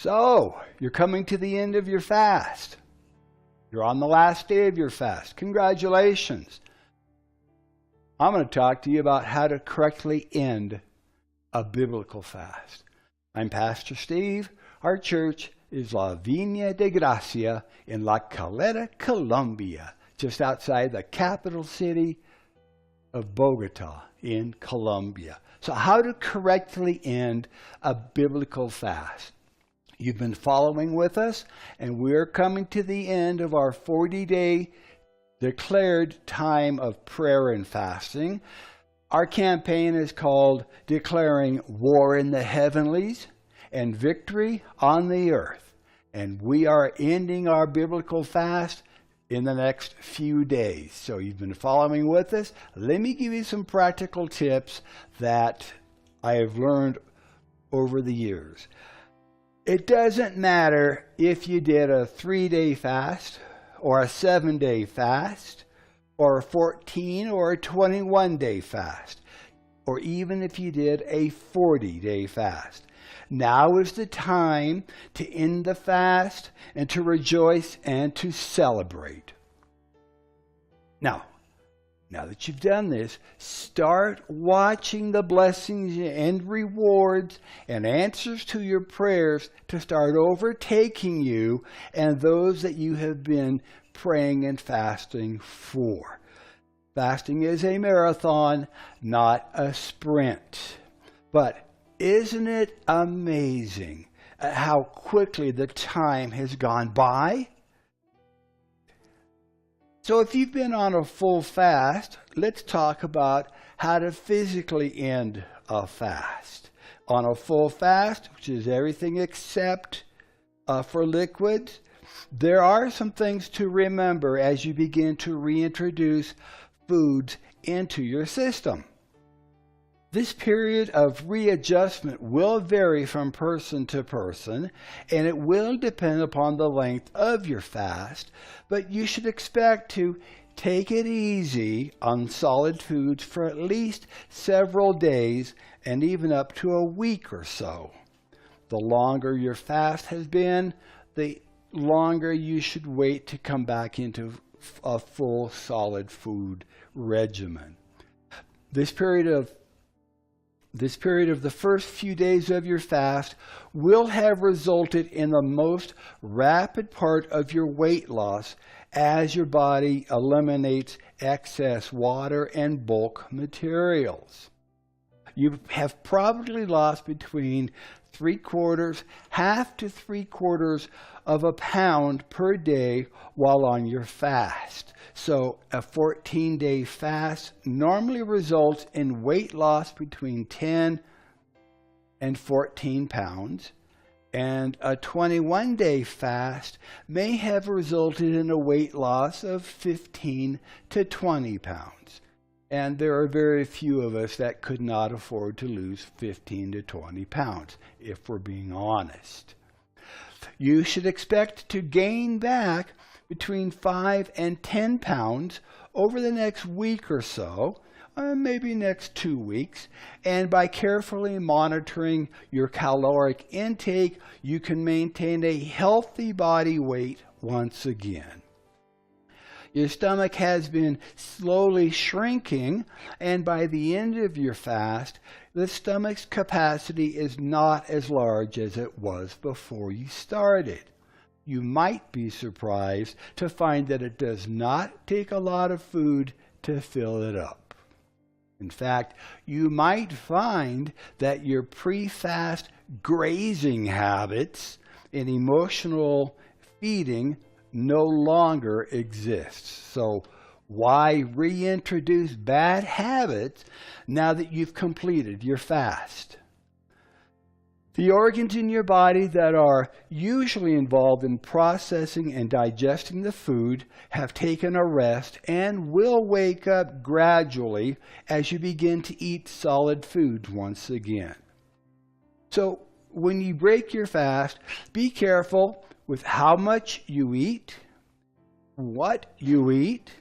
So, you're coming to the end of your fast. You're on the last day of your fast. Congratulations. I'm going to talk to you about how to correctly end a biblical fast. I'm Pastor Steve. Our church is La Viña de Gracia in La Calera, Colombia, just outside the capital city of Bogotá in Colombia. So how to correctly end a biblical fast. You've been following with us, and we're coming to the end of our 40-day declared time of prayer and fasting. Our campaign is called Declaring War in the Heavenlies and Victory on the Earth. And we are ending our biblical fast in the next few days. So you've been following with us. Let me give you some practical tips that I have learned over the years. It doesn't matter if you did a 3-day fast or a 7-day fast or a 14 or a 21-day fast, or even if you did a 40-day fast. Now is the time to end the fast and to rejoice and to celebrate. Now that you've done this, start watching the blessings and rewards and answers to your prayers to start overtaking you and those that you have been praying and fasting for. Fasting is a marathon, not a sprint. But isn't it amazing how quickly the time has gone by? So if you've been on a full fast, let's talk about how to physically end a fast. On a full fast, which is everything except for liquids, there are some things to remember as you begin to reintroduce foods into your system. This period of readjustment will vary from person to person, and it will depend upon the length of your fast, but you should expect to take it easy on solid foods for at least several days and even up to a week or so. The longer your fast has been, the longer you should wait to come back into a full solid food regimen. This period of the first few days of your fast will have resulted in the most rapid part of your weight loss as your body eliminates excess water and bulk materials. You have probably lost between half to 3/4 of a pound per day while on your fast. So a 14-day fast normally results in weight loss between 10 and 14 pounds, and a 21-day fast may have resulted in a weight loss of 15 to 20 pounds. And there are very few of us that could not afford to lose 15 to 20 pounds, if we're being honest. You should expect to gain back between 5 and 10 pounds over the next week or so, maybe next 2 weeks, and by carefully monitoring your caloric intake, you can maintain a healthy body weight once again. Your stomach has been slowly shrinking, and by the end of your fast, the stomach's capacity is not as large as it was before you started. You might be surprised to find that it does not take a lot of food to fill it up. In fact, you might find that your pre-fast grazing habits and emotional feeding no longer exists. So why reintroduce bad habits now that you've completed your fast? The organs in your body that are usually involved in processing and digesting the food have taken a rest and will wake up gradually as you begin to eat solid foods once again. So when you break your fast, be careful with how much you eat, what you eat,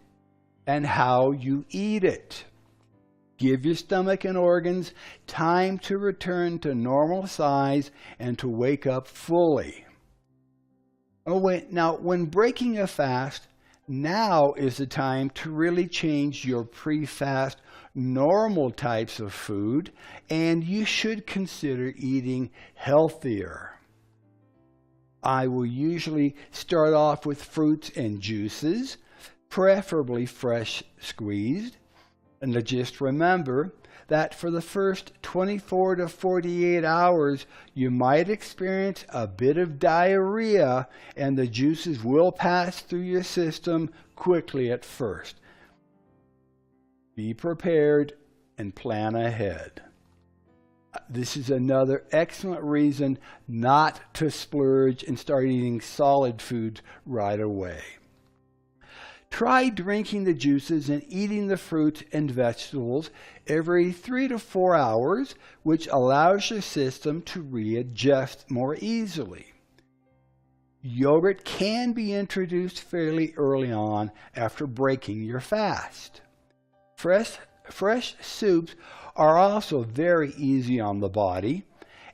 and how you eat it. Give your stomach and organs time to return to normal size and to wake up fully. Now, when breaking a fast, now is the time to really change your pre-fast normal types of food, and you should consider eating healthier. I will usually start off with fruits and juices, preferably fresh squeezed. And just remember that for the first 24 to 48 hours, you might experience a bit of diarrhea, and the juices will pass through your system quickly at first. Be prepared and plan ahead. This is another excellent reason not to splurge and start eating solid foods right away. Try drinking the juices and eating the fruits and vegetables every 3 to 4 hours, which allows your system to readjust more easily. Yogurt can be introduced fairly early on after breaking your fast. Fresh soups are also very easy on the body,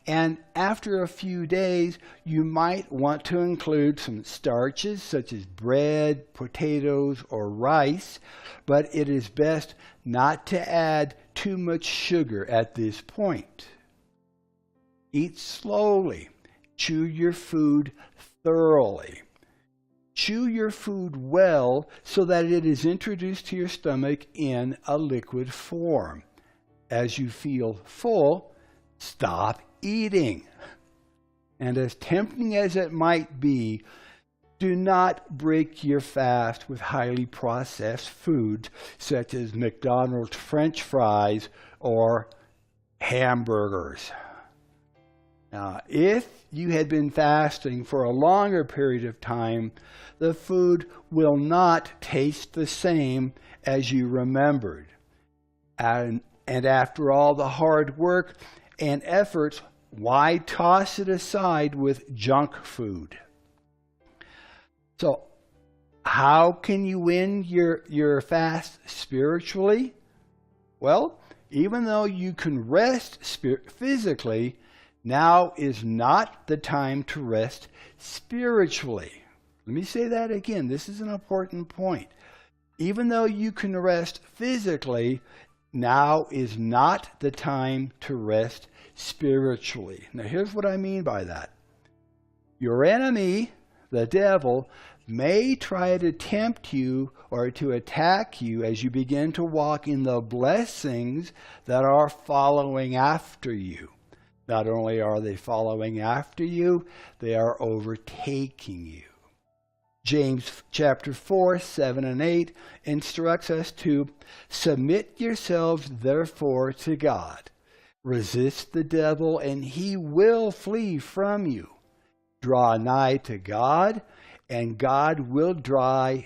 and after a few days, you might want to include some starches such as bread, potatoes, or rice, but it is best not to add too much sugar at this point. Eat slowly. Chew your food thoroughly. Chew your food well so that it is introduced to your stomach in a liquid form. As you feel full, stop eating. And as tempting as it might be, do not break your fast with highly processed foods such as McDonald's French fries or hamburgers. Now, if you had been fasting for a longer period of time, the food will not taste the same as you remembered. And after all the hard work and efforts, why toss it aside with junk food? So, how can you win your fast spiritually? Well, even though you can rest physically, now is not the time to rest spiritually. Let me say that again. This is an important point. Even though you can rest physically, now is not the time to rest spiritually. Now, here's what I mean by that. Your enemy, the devil, may try to tempt you or to attack you as you begin to walk in the blessings that are following after you. Not only are they following after you, they are overtaking you. James chapter 4, 7 and 8 instructs us to submit yourselves therefore to God. Resist the devil and he will flee from you. Draw nigh to God and God will draw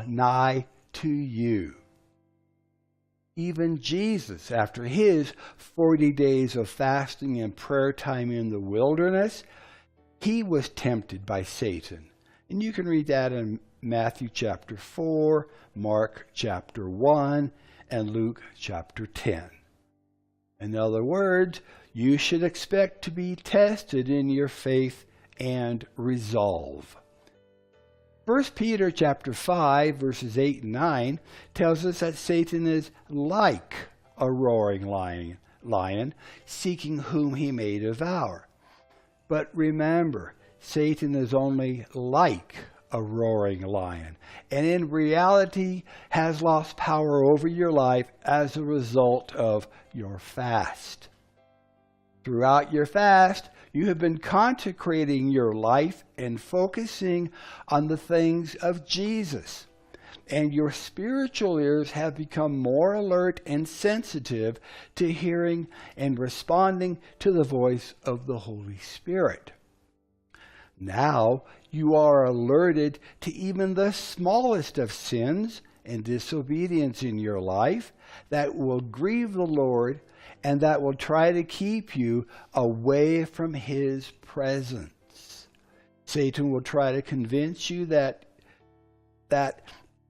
nigh to you. Even Jesus, after his 40 days of fasting and prayer time in the wilderness, he was tempted by Satan. And you can read that in Matthew chapter 4, Mark chapter 1, and Luke chapter 10. In other words, you should expect to be tested in your faith and resolve. 1 Peter chapter 5, verses 8 and 9 tells us that Satan is like a roaring lion, seeking whom he may devour. But remember, Satan is only like a roaring lion, and in reality has lost power over your life as a result of your fast. Throughout your fast, you have been consecrating your life and focusing on the things of Jesus. And your spiritual ears have become more alert and sensitive to hearing and responding to the voice of the Holy Spirit. Now you are alerted to even the smallest of sins and disobedience in your life that will grieve the Lord and that will try to keep you away from his presence. Satan will try to convince you that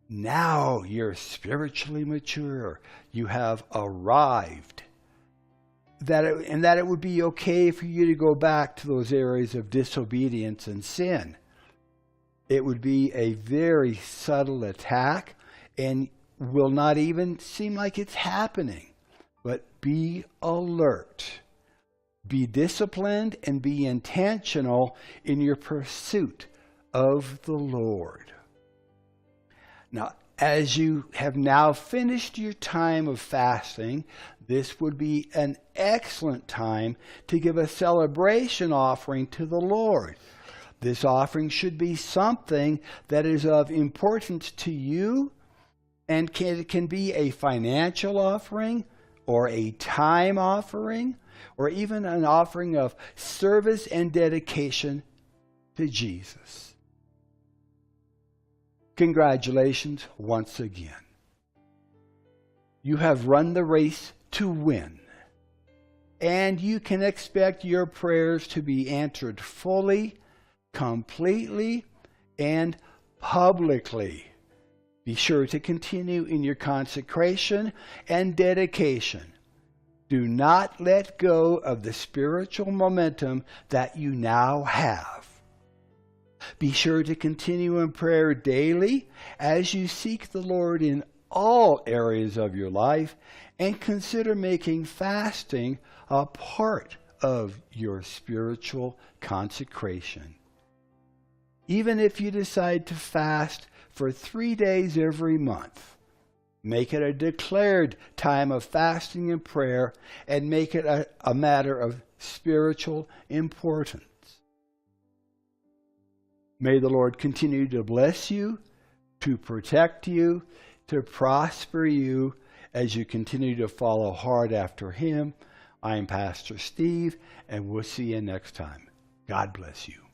Now you're spiritually mature. You have arrived. That it would be okay for you to go back to those areas of disobedience and sin. It would be a very subtle attack and will not even seem like it's happening. But be alert. Be disciplined and be intentional in your pursuit of the Lord. Now, as you have now finished your time of fasting, this would be an excellent time to give a celebration offering to the Lord. This offering should be something that is of importance to you, and it can be a financial offering or a time offering or even an offering of service and dedication to Jesus. Congratulations once again. You have run the race to win, and you can expect your prayers to be answered fully, completely, and publicly. Be sure to continue in your consecration and dedication. Do not let go of the spiritual momentum that you now have. Be sure to continue in prayer daily as you seek the Lord in all areas of your life, and consider making fasting a part of your spiritual consecration. Even if you decide to fast for 3 days every month, make it a declared time of fasting and prayer, and make it a matter of spiritual importance. May the Lord continue to bless you, to protect you, to prosper you as you continue to follow hard after Him. I'm Pastor Steve, and we'll see you next time. God bless you.